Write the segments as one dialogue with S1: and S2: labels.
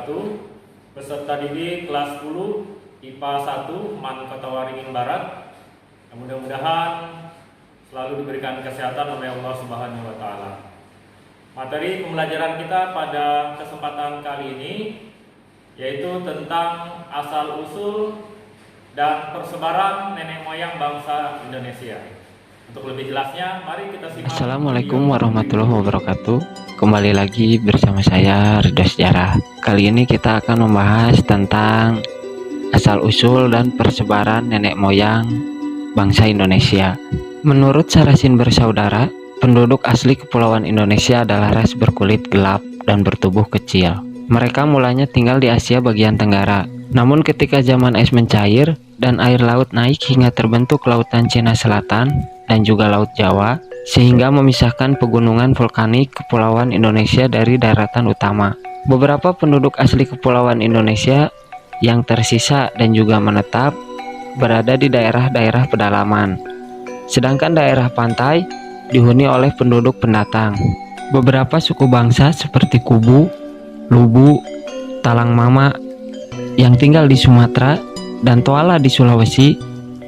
S1: wabarakatuh. Peserta didik kelas 10 IPA 1 MAN Kota Waringin Barat. Mudah-mudahan selalu diberikan kesehatan oleh Allah Subhanahu wa taala. Materi pembelajaran kita pada kesempatan kali ini yaitu tentang asal-usul dan persebaran nenek moyang bangsa Indonesia. Untuk lebih jelasnya, mari kita simak.
S2: Assalamualaikum warahmatullahi wabarakatuh. Kembali lagi bersama saya Ridho Sejarah. Kali ini kita akan membahas tentang asal-usul dan persebaran nenek moyang bangsa Indonesia. Menurut Sarasin Bersaudara, penduduk asli Kepulauan Indonesia adalah ras berkulit gelap dan bertubuh kecil. Mereka mulanya tinggal di Asia bagian Tenggara. Namun ketika zaman es mencair dan air laut naik hingga terbentuk Lautan Cina Selatan dan juga Laut Jawa, sehingga memisahkan pegunungan vulkanik Kepulauan Indonesia dari daratan utama. Beberapa penduduk asli Kepulauan Indonesia yang tersisa dan juga menetap berada di daerah-daerah pedalaman. Sedangkan daerah pantai dihuni oleh penduduk pendatang. Beberapa suku bangsa seperti Kubu, Lubu, Talang Mama yang tinggal di Sumatera dan Toala di Sulawesi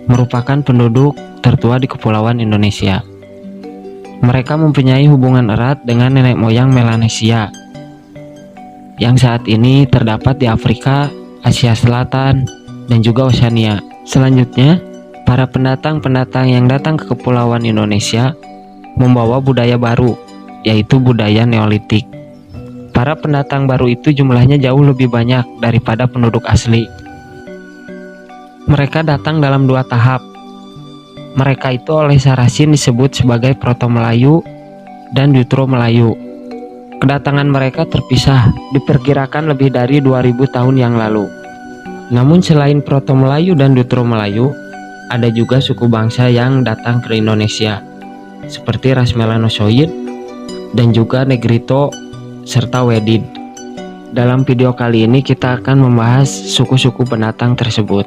S2: merupakan penduduk tertua di Kepulauan Indonesia. Mereka mempunyai hubungan erat dengan nenek moyang Melanesia yang saat ini terdapat di Afrika, Asia Selatan, dan juga Oseania. Selanjutnya, para pendatang-pendatang yang datang ke Kepulauan Indonesia membawa budaya baru, yaitu budaya Neolitik. Para pendatang baru itu jumlahnya jauh lebih banyak daripada penduduk asli. Mereka datang dalam dua tahap. Mereka itu oleh Sarasin disebut sebagai Proto Melayu dan Jutro Melayu. Kedatangan mereka terpisah, diperkirakan lebih dari 2000 tahun yang lalu. Namun selain Proto Melayu dan Jutro Melayu, ada juga suku bangsa yang datang ke Indonesia, seperti ras Melanosoid dan juga Negrito serta Wedid. Dalam video kali ini kita akan membahas suku-suku pendatang tersebut.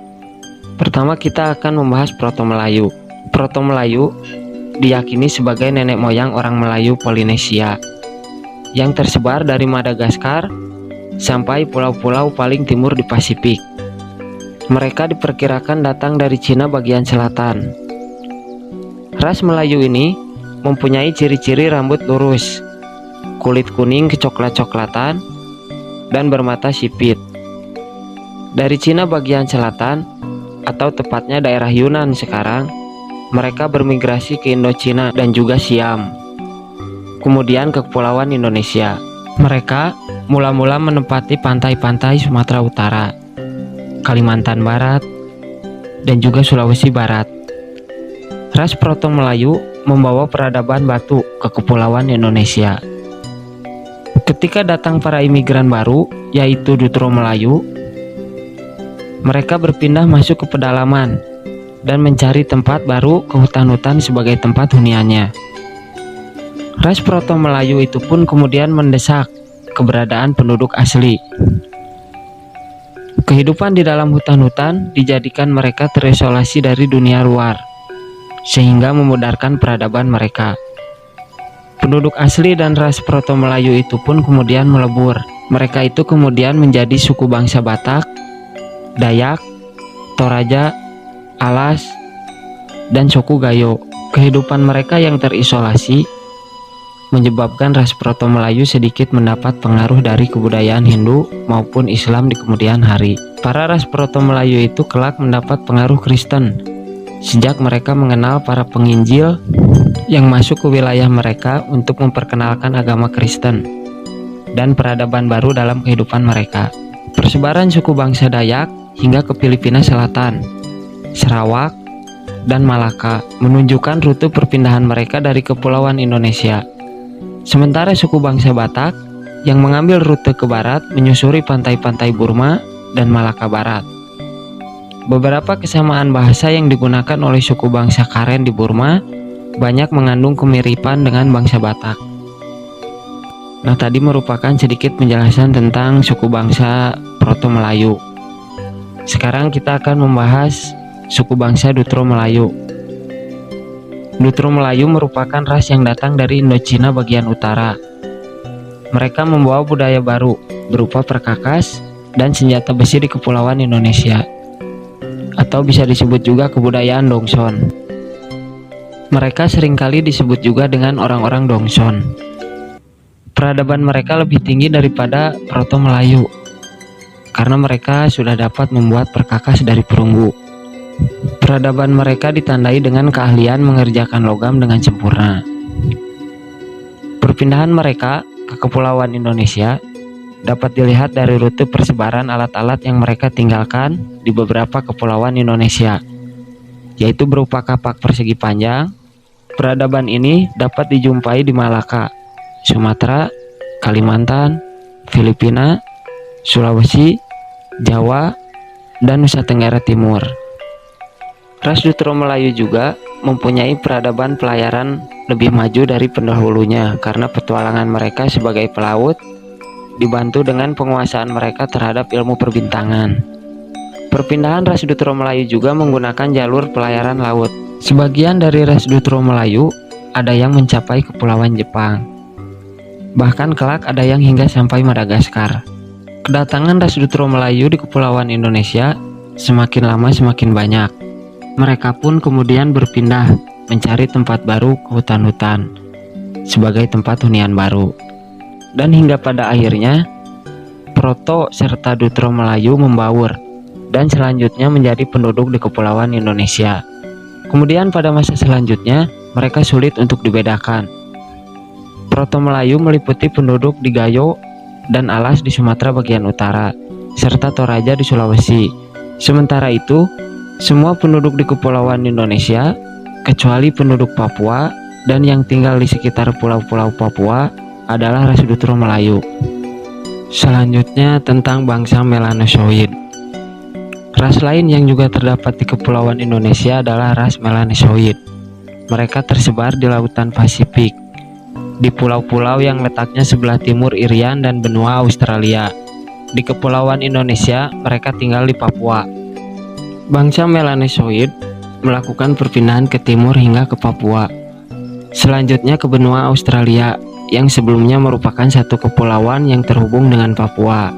S2: Pertama kita akan membahas Proto Melayu. Proto Melayu diyakini sebagai nenek moyang orang Melayu Polinesia yang tersebar dari Madagaskar sampai pulau-pulau paling timur di Pasifik. Mereka diperkirakan datang dari Cina bagian selatan. Ras Melayu ini mempunyai ciri-ciri rambut lurus, kulit kuning kecoklat-coklatan, dan bermata sipit. Dari Cina bagian selatan, atau tepatnya daerah Yunan sekarang, mereka bermigrasi ke Indochina dan juga Siam, kemudian ke Kepulauan Indonesia. Mereka mula-mula menempati pantai-pantai Sumatera Utara, Kalimantan Barat, dan juga Sulawesi Barat. Ras Proto Melayu membawa peradaban batu ke Kepulauan Indonesia. Ketika datang para imigran baru, yaitu Jutro Melayu, mereka berpindah masuk ke pedalaman dan mencari tempat baru ke hutan-hutan sebagai tempat huniannya. Ras Proto Melayu itu pun kemudian mendesak keberadaan penduduk asli. Kehidupan di dalam hutan-hutan dijadikan mereka terisolasi dari dunia luar, sehingga memudarkan peradaban mereka. Penduduk asli dan ras Proto Melayu itu pun kemudian melebur. Mereka itu kemudian menjadi suku bangsa Batak, Dayak, Toraja, Alas, dan suku Gayo. Kehidupan mereka yang terisolasi menyebabkan ras Proto Melayu sedikit mendapat pengaruh dari kebudayaan Hindu maupun Islam di kemudian hari. Para ras Proto Melayu itu kelak mendapat pengaruh Kristen sejak mereka mengenal para penginjil yang masuk ke wilayah mereka untuk memperkenalkan agama Kristen dan peradaban baru dalam kehidupan mereka. Persebaran suku bangsa Dayak hingga ke Filipina Selatan, Sarawak, dan Malaka menunjukkan rute perpindahan mereka dari Kepulauan Indonesia. Sementara suku bangsa Batak yang mengambil rute ke barat menyusuri pantai-pantai Burma dan Malaka Barat. Beberapa kesamaan bahasa yang digunakan oleh suku bangsa Karen di Burma banyak mengandung kemiripan dengan bangsa Batak. Nah, tadi merupakan sedikit penjelasan tentang suku bangsa Proto Melayu. Sekarang kita akan membahas suku bangsa Jutro Melayu. Jutro Melayu merupakan ras yang datang dari Indochina bagian utara. Mereka membawa budaya baru berupa perkakas, dan senjata besi di Kepulauan Indonesia, atau bisa disebut juga kebudayaan Dongson. Mereka seringkali disebut juga dengan orang-orang Dongson. Peradaban mereka lebih tinggi daripada Proto Melayu, karena mereka sudah dapat membuat perkakas dari perunggu. Peradaban mereka ditandai dengan keahlian mengerjakan logam dengan sempurna. Perpindahan mereka ke Kepulauan Indonesia dapat dilihat dari rute persebaran alat-alat yang mereka tinggalkan di beberapa kepulauan Indonesia, yaitu berupa kapak persegi panjang. Peradaban ini dapat dijumpai di Malaka, Sumatera, Kalimantan, Filipina, Sulawesi, Jawa, dan Nusa Tenggara Timur. Ras Dutro Melayu juga mempunyai peradaban pelayaran lebih maju dari pendahulunya karena petualangan mereka sebagai pelaut dibantu dengan penguasaan mereka terhadap ilmu perbintangan. Perpindahan ras Dutro Melayu juga menggunakan jalur pelayaran laut. Sebagian dari ras Dutro Melayu ada yang mencapai Kepulauan Jepang. Bahkan kelak ada yang hingga sampai Madagaskar. Kedatangan ras Dutro Melayu di Kepulauan Indonesia semakin lama semakin banyak. Mereka pun kemudian berpindah mencari tempat baru ke hutan-hutan sebagai tempat hunian baru. Dan hingga pada akhirnya Proto serta Dutro Melayu membaur dan selanjutnya menjadi penduduk di Kepulauan Indonesia. Kemudian pada masa selanjutnya mereka sulit untuk dibedakan. Proto Melayu meliputi penduduk di Gayo dan Alas di Sumatera bagian utara, serta Toraja di Sulawesi. Sementara itu, semua penduduk di Kepulauan Indonesia, kecuali penduduk Papua dan yang tinggal di sekitar pulau-pulau Papua, adalah ras Dutro Melayu. Selanjutnya tentang bangsa Melanosoid. Ras lain yang juga terdapat di Kepulauan Indonesia adalah ras Melanosoid. Mereka tersebar di lautan Pasifik, di pulau-pulau yang letaknya sebelah timur Irian dan benua Australia. Di Kepulauan Indonesia, mereka tinggal di Papua. Bangsa Melanosoid melakukan perpindahan ke timur hingga ke Papua. Selanjutnya ke benua Australia, yang sebelumnya merupakan satu kepulauan yang terhubung dengan Papua.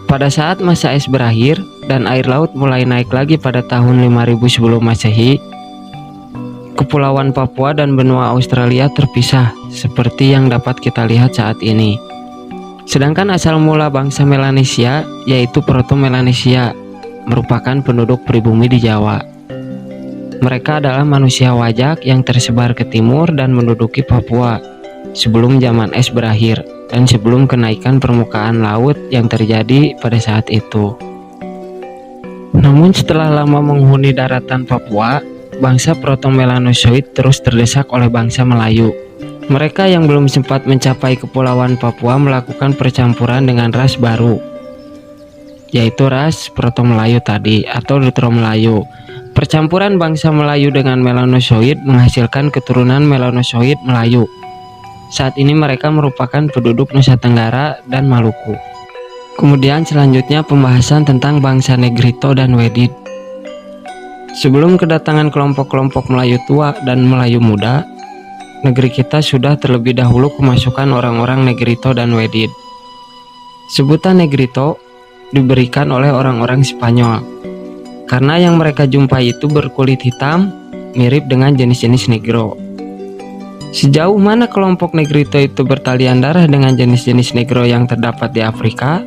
S2: Pada saat masa es berakhir dan air laut mulai naik lagi pada tahun 5000 sebelum Masehi, Kepulauan Papua dan benua Australia terpisah seperti yang dapat kita lihat saat ini. Sedangkan asal mula bangsa Melanesia, yaitu Proto Melanesia, merupakan penduduk pribumi di Jawa. Mereka adalah manusia wajak yang tersebar ke timur dan menduduki Papua sebelum zaman es berakhir dan sebelum kenaikan permukaan laut yang terjadi pada saat itu. Namun setelah lama menghuni daratan Papua, bangsa Proto-Melanosoid terus terdesak oleh bangsa Melayu. Mereka yang belum sempat mencapai Kepulauan Papua melakukan percampuran dengan ras baru, yaitu ras Proto-Melayu tadi atau Dutro Melayu. Percampuran bangsa Melayu dengan Melanosoid menghasilkan keturunan Melanosoid Melayu. Saat ini mereka merupakan penduduk Nusa Tenggara dan Maluku. Kemudian selanjutnya pembahasan tentang bangsa Negrito dan Wedid. Sebelum kedatangan kelompok-kelompok Melayu tua dan Melayu muda, negeri kita sudah terlebih dahulu kemasukan orang-orang Negrito dan Wedid. Sebutan Negrito diberikan oleh orang-orang Spanyol karena yang mereka jumpai itu berkulit hitam mirip dengan jenis-jenis Negro. Sejauh mana kelompok Negrito itu bertalian darah dengan jenis-jenis Negro yang terdapat di Afrika,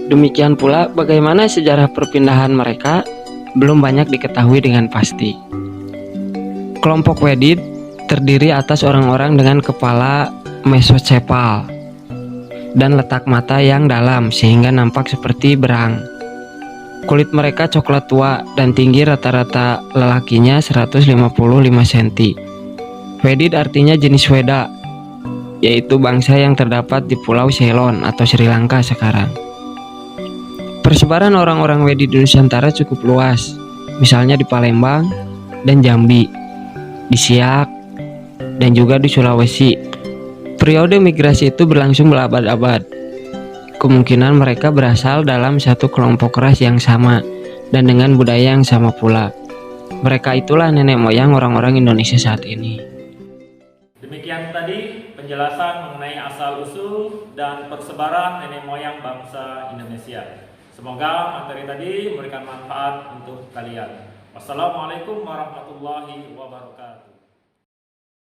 S2: demikian pula bagaimana sejarah perpindahan mereka belum banyak diketahui dengan pasti. Kelompok Wedid terdiri atas orang-orang dengan kepala mesocepal dan letak mata yang dalam sehingga nampak seperti berang. Kulit mereka coklat tua dan tinggi rata-rata lelakinya 155 cm. Wedid artinya jenis Weda, yaitu bangsa yang terdapat di Pulau Ceylon atau Sri Lanka sekarang. Persebaran orang-orang Wedid di Nusantara cukup luas, misalnya di Palembang dan Jambi, di Siak, dan juga di Sulawesi. Periode migrasi itu berlangsung berabad-abad. Kemungkinan mereka berasal dalam satu kelompok ras yang sama dan dengan budaya yang sama pula. Mereka itulah nenek moyang orang-orang Indonesia saat ini.
S1: Demikian tadi penjelasan mengenai asal-usul dan persebaran nenek moyang bangsa Indonesia. Semoga materi tadi memberikan manfaat untuk kalian. Wassalamualaikum warahmatullahi wabarakatuh.